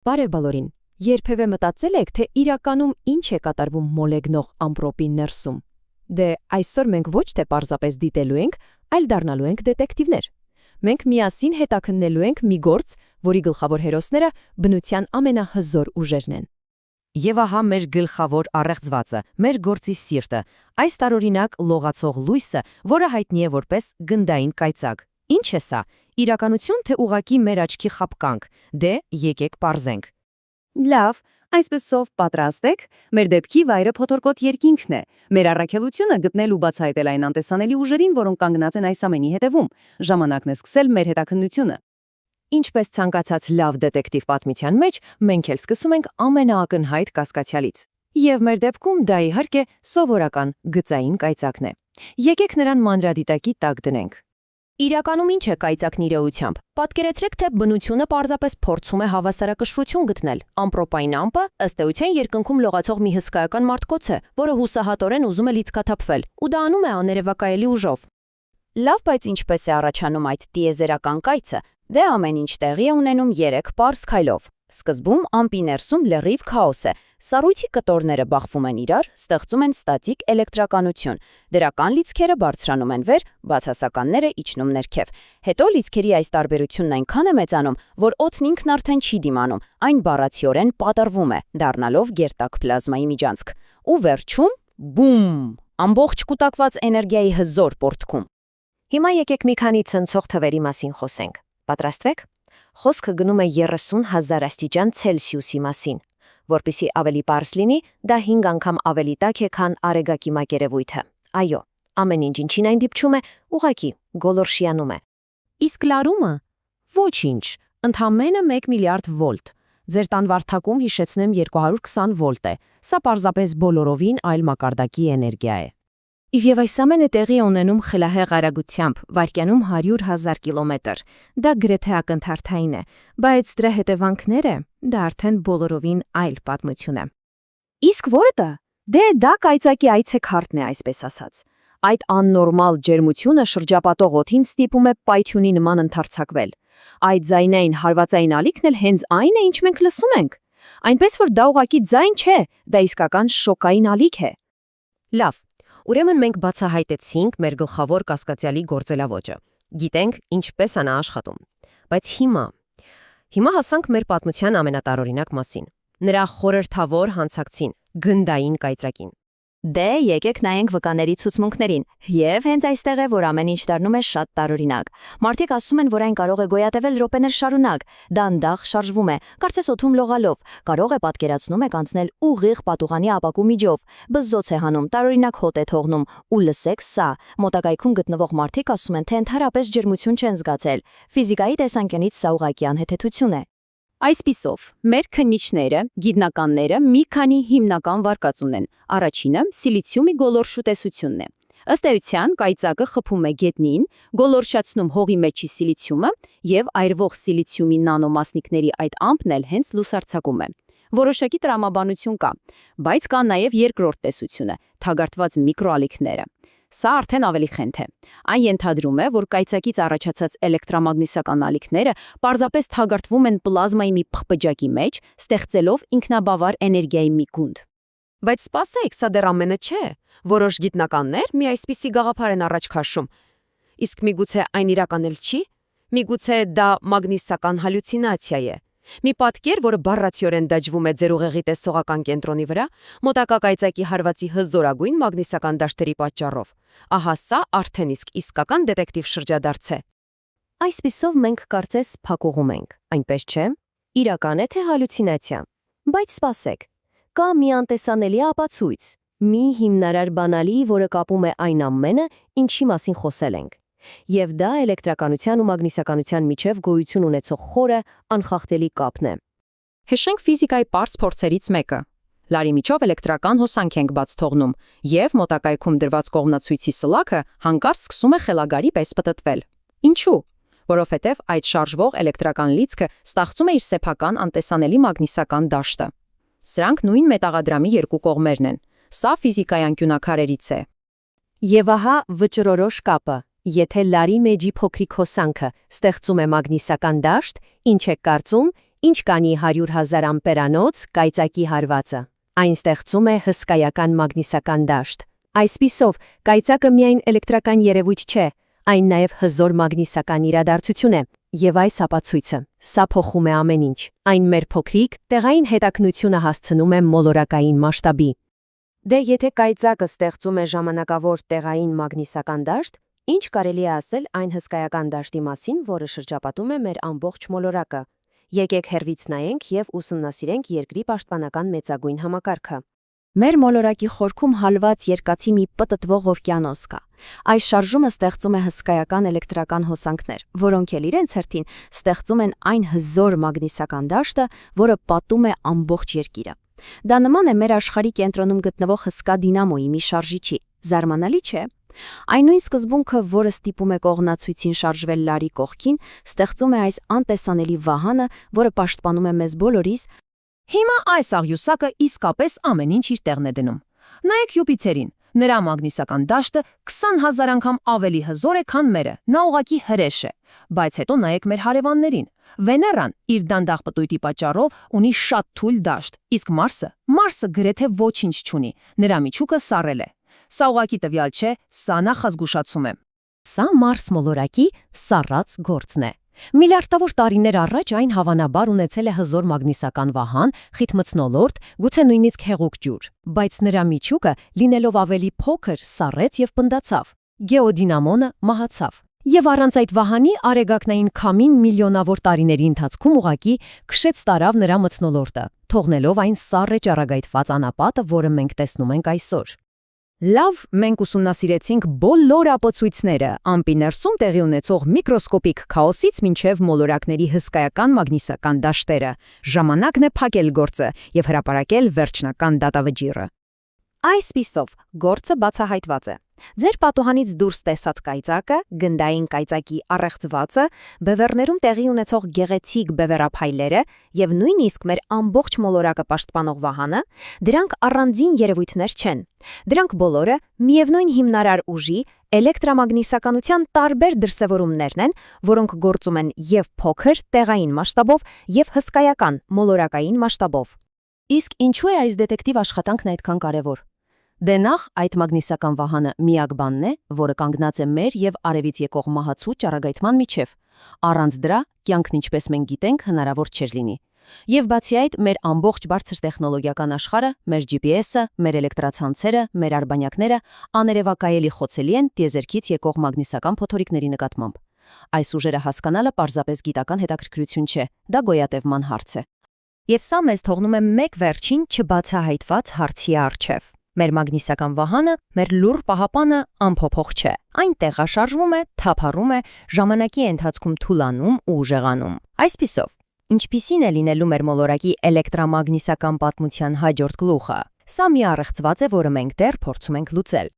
Բարև բոլորին։ Երբևէ մտածել եք, թե իրականում ինչ է կատարվում մոլեգնող ամպրոպի ներսում։ Դե այսօր մենք ոչ թե պարզապես դիտելու ենք, այլ դառնալու ենք դետեկտիվներ։ Մենք միասին հետաքննելու ենք մի գործ, որի գլխավոր հերոսները բնության ամենահզոր ուժերն են։ Եվ ահա մեր գլխավոր առեղծվածը, մեր գործի սիրտը, այս տարօրինակ լողացող լույսը, որը հայտնի է որպես գնդային կայծակ։ Ինչ է սա։ Իրականություն թե ուղղակի մեր աչքի խաբկանք։ Դե եկեք պարզենք։ Լավ, այսպեսով պատրաստ եք, մեր դեպքի վայրը փոթորկոտ երկինքն է։ Մեր առաքելությունը գտնել ու բացահայտել այն անտեսանելի ուժերին, որոնք կանգնած են այս ամենի հետևում։ Ժամանակն է սկսել մեր հետաքննությունը։ Ինչպես ցանկացած լավ դետեկտիվ պատմության մեջ, մենք էլ սկսում ենք ամենաակնհայտ կասկածյալից։ Եվ մեր դեպքում դա իհարկե սովորական գծային կայծակն է։ Եկեք նրան մանրադիտակի տակ դնենք։ Իրականում ինչ է կայծակն իրողությամբ։ Պատկերացրեք, թե բնությունը պարզապես փորձում է հավասարակշռություն գտնել։ Ամպրոպային ամպը ըստ էության երկնքում լողացող մի հսկայական մարդկոց է, որը հուսահատորեն ուզում է լիցքաթափվել, ու դա անում է աներևակայելի ուժով։ Լավ, բայց ինչպես է առաջանում այդ տիեզերական կայծը։ Դե ամեն ինչ տեղի է ունենում 3 պարզ քայլով։ Սկզբում ամպի ներսում լրիվ քաոս է։ Սառույցի կտորները բախվում են իրար, ստեղծում են ստատիկ էլեկտրականություն։ Դրական լիցքերը բարձրանում են վեր, բացասականները իջնում ներքև։ Հետո լիցքերի այս տարբերությունն այնքան է մեծանում, որ օդն ինքն արդեն չի դիմանում, այն բառացիորեն պատռվում է, դառնալով գերտակ պլազմայի միջանցք։ Ու վերջում բում, ամբողջ կուտակված էներգիայի հզոր պորտքում։ Հիմա եկեք մի քանի ցնցող թվերի մասին խոսենք։ Պատրաստվեք։ Խոսքը գնում է 30,000 աստիճան Ցելսիուսի մասին։ Որպեսզի ավելի պարզ լինի, դա 5 անգամ ավելի տաք է, քան արեգակի մակերևույթը։ Այո, ամեն ինչին այն դիպչում է, ուղղակի գոլորշիանում է։ Իսկ լարումը։ Ոչինչ, ընդամենը 1 միլիարդ վոլտ։ Ձեր տան վարդակում հիշեցնեմ 220 վոլտ է։ Սա պարզապես բոլորովին այլ մակարդակի էներգիա է։ Եվ այս ամենը տեղի ունենում խելահեղ արագությամբ, վայրկյանում 100,000 կիլոմետր։ Դա գրեթե ակնթարթային է, բայց դրա հետևանքները դա արդեն բոլորովին այլ պատմություն է։ Իսկ որը դա? Դե դա կայծակի այցեքարտն է, այսպես ասած։ Այդ աննորմալ ջերմությունը շրջապատող օդին ստիպում է պայթյունի նման ընդարձակվել։ Այդ ձայնային հարվածային ալիքն էլ հենց այն է, ինչ մենք լսում ենք։ Այնպես որ դա ուղղակի ձայն չէ, դա իսկական շոկային ալիք է։ Լավ, ուրեմն մենք բացահայտեցինք մեր գլխավոր կասկածյալի գործելավոճը։ Գիտենք ինչպես է նա աշխատում։ Բայց հիմա հասանք մեր պատմության ամենատարօրինակ մասին։ Նրա խորհրդավոր հանցակցին՝ գնդային կայծակին։ Դե եկեք նայենք վկաների ցուցմունքներին, եւ հենց այստեղ է, որ ամեն ինչ դառնում է շատ տարօրինակ։ Մարդիկ ասում են, որ այն կարող է գոյատևել րոպեներ շարունակ, դանդաղ շարժվում է, կարծես օդում լողալով, կարող է պատկերացնում եք անցնել ուղիղ պատուղանի ապակու միջով, բզզոց է հանում, տարօրինակ հոտ է թողնում, ու լսեք սա, մոտակայքում գտնվող մարդիկ ասում են, թե ընդհանրապես ջերմություն չեն զգացել։ Ֆիզիկայի տեսանկյունից սա ուղղակի անհեթեթություն է։ Այսպիսով, մեր քննիչները, գիտնականները մի քանի հիմնական վարկած ունեն։ Առաջինը սիլիցիումի գոլորշու տեսությունն է։ Ըստ էության, կայծակը խփում է գետնին, գոլորշացնում հողի մեջի սիլիցիումը եւ այրվող սիլիցիումի նանոմասնիկների այդ ամպն էլ հենց լուսարձակում է։ Որոշակի տրամաբանություն կա, բայց կա նաև երկրորդ տեսությունը՝ թագարտված միկրոալիքները։ Սա արդեն ավելի խենթ է։ Այն ենթադրում է, որ կայծակից առաջացած էլեկտրամագնիսական ալիքները պարզապես թագարտվում են պլազմայի մի փխպջակի մեջ, ստեղծելով ինքնաբավար էներգիայի մի գունդ։ Բայց սպասեք, սա դեռ ամենը չէ։ Որոշ գիտնականներ մի այսպիսի գաղափար են առաջ քաշում։ Իսկ միգուցե այն իրական էլ չի։ Միգուցե դա մագնիսական հալյուցինացիա է։ Մի պատկեր, որը բառացիորեն դաջվում է ձեր ուղեղի տեսողական կենտրոնի վրա, մոտակա կայծակի հարվածի հզորագույն մագնիսական դաշտերի պատճառով։ Ահա սա արդեն իսկական դետեկտիվ շրջադարձ է։ Այսպիսով մենք կարծես փակուղում ենք, այնպես չէ։ Իրական է թե հալյուցինացիա։ Բայց սպասեք, կա մի անտեսանելի ապացույց, մի հիմնարար բանալի, որը կապում է այն ամենը, ինչի մասին խոսել ենք։ Եվ դա էլեկտրականության ու մագնիսականության միջև գոյություն ունեցող խորը անխախտելի կապն է։ Հիշենք ֆիզիկայի պարզ փորձերից մեկը։ Լարի միջով էլեկտրական հոսանք ենք բաց թողնում, եւ մոտակայքում դրված կողմնացույցի սլաքը հանկարծ սկսում է խելագարի պես պտտվել։ Ինչու՞։ Որովհետև այդ շարժվող էլեկտրական լիցքը ստեղծում է իր սեփական անտեսանելի մագնիսական դաշտը։ Սրանք նույն մետաղադրամի երկու կողմերն են։ Սա ֆիզիկայի անկյունաքարերից է։ Եվ ահա վճռորոշ կապը։ Եթե լարի մեջի փոքրիկ հոսանքը ստեղծում է մագնիսական դաշտ, ինչ եք կարծում, Ինչ կանի 100,000 ամպերանոց կայծակի հարվածը։ Այն ստեղծում է հսկայական մագնիսական դաշտ։ Այսպիսով, կայծակը միայն էլեկտրական երևույթ չէ, այն նաև հզոր մագնիսական իրադարձություն է, եւ այս ապացույցը, սա փոխում է ամեն ինչ։ Այն մեր փոքրիկ, տեղային հետաքնությունը հասցնում է մոլորակային մասշտաբի։ Դե եթե կայծակը ստեղծում է ժամանակավոր տեղային մագնիսական դաշտ, ինչ կարելի է ասել այն հսկայական դաշտի մասին, որը շրջապատում է մեր ամբողջ մոլորակը։ Եկեք հեռվից նայենք եւ ուսումնասիրենք Երկրի պաշտպանական մեծագույն համակարգը։ Մեր մոլորակի խորքում հալված երկաթի մի պտտվող օվկիանոս կա։ Այս շարժումը ստեղծում է հսկայական էլեկտրական հոսանքներ, որոնք էլ իրենց հերթին ստեղծում են այն հզոր մագնիսական դաշտը, որը պատում է ամբողջ երկիրը։ Դա նման է մեր աշխարհի կենտրոնում գտնվող հսկա դինամոյի մի շարժիչի։ Զարմանալի չէ՞։ Այն նույն սկզբունքը, որը ստիպում է կողմնացույցին շարժվել լարի կողքին, ստեղծում է այս անտեսանելի վահանը, որը պաշտպանում է մեզ բոլորիս։ Հիմա այս աղյուսակը իսկապես ամեն ինչ իր տեղն է դնում։ Նայեք Յուպիտերին, նրա մագնիսական դաշտը 20,000 անգամ ավելի հզոր է, քան մերը, նա ուղղակի հրեշ է։ Բայց հետո նայեք մեր հարևաններին։ Վեներան իր դանդաղ պտույտի պատճառով ունի շատ թույլ դաշտ, իսկ Մարսը գրեթե ոչինչ չունի, նրա միջուկը սառել է։ Սա ուղղակի տվյալ չէ, սա նախազգուշացում է։ Սա Մարս մոլորակի սառած գործն է։ Միլիարդավոր տարիներ առաջ այն հավանաբար ունեցել է հզոր մագնիսական վահան, խիտ մթնոլորտ, գուցե նույնիսկ հեղուկ ջուր, բայց նրա միջուկը, լինելով ավելի փոքր, սառեց եւ պնդացավ։ Գեոդինամոնը մահացավ։ Եվ առանց այդ վահանի արեգակնային քամին միլիոնավոր տարիների ընթացքում ուղղակի քշեց տարավ նրա մթնոլորտը, թողնելով այն սառը ճառագայթված անապատը, որը մենք տեսնում ենք այսօր։ Լավ, մենք ուսումնասիրեցինք բոլոր ապացույցները, ամպի ներսում տեղի ունեցող միկրոսկոպիկ քաոսից մինչև մոլորակների հսկայական մագնիսական դաշտերը։ Ժամանակն է փակել գործը եւ հրապարակել վերջնական դատավճիռը։ Այսպիսով, գործը բացահայտված է։ Ձեր պատուհանից դուրս տեսած կայծակը, գնդային կայծակի առեղծվածը, բևեռներում տեղի ունեցող գեղեցիկ բևեռափայլերը եւ նույնիսկ մեր ամբողջ մոլորակը պաշտպանող վահանը, դրանք առանձին երևույթներ չեն։ Դրանք բոլորը միևնույն հիմնարար ուժի էլեկտրամագնիսականության տարբեր դրսևորումներն են, որոնք գործում են եւ փոքր տեղային մասշտաբով եւ հսկայական մոլորակային մասշտաբով։ Իսկ ինչու է այս դետեկտիվ աշխատանքն այդքան կարևոր։ Դե նախ այդ մագնիսական վահանը միակ բանն է, որը կանգնած է մեր եւ արևից եկող մահացու ճառագայթման միջև։ Առանց դրա կյանքն ինչպես մենք գիտենք հնարավոր չէր լինի։ Եվ բացի այդ, մեր ամբողջ բարձր տեխնոլոգիական աշխարհը, մեր GPS-ը, մեր էլեկտրացանցերը, մեր արբանյակները աներևակայելի խոցելի են տիեզերքից եկող մագնիսական փոթորիկների նկատմամբ։ Այս ուժերը հասկանալը պարզապես գիտական հետաքրքրություն չէ, դա գոյատևման հարց է։ Եվ սա մեզ թողնում է մեկ վերջին չբացահայտված հարցի առջև։ Մեր մագնիսական վահանը, մեր լուռ պահապանը անփոփոխ չէ։ Այն տեղաշարժվում է, թափառում է, ժամանակի ընթացքում թուլանում ու ուժեղանում։ Այսպիսով, ինչպիսին է լինելու մեր մոլորակի էլեկտրամագնիսական պատմության հաջորդ գլուխը։ Սա մի առեղծված է, որը մենք դեռ փորձում ենք լուծել։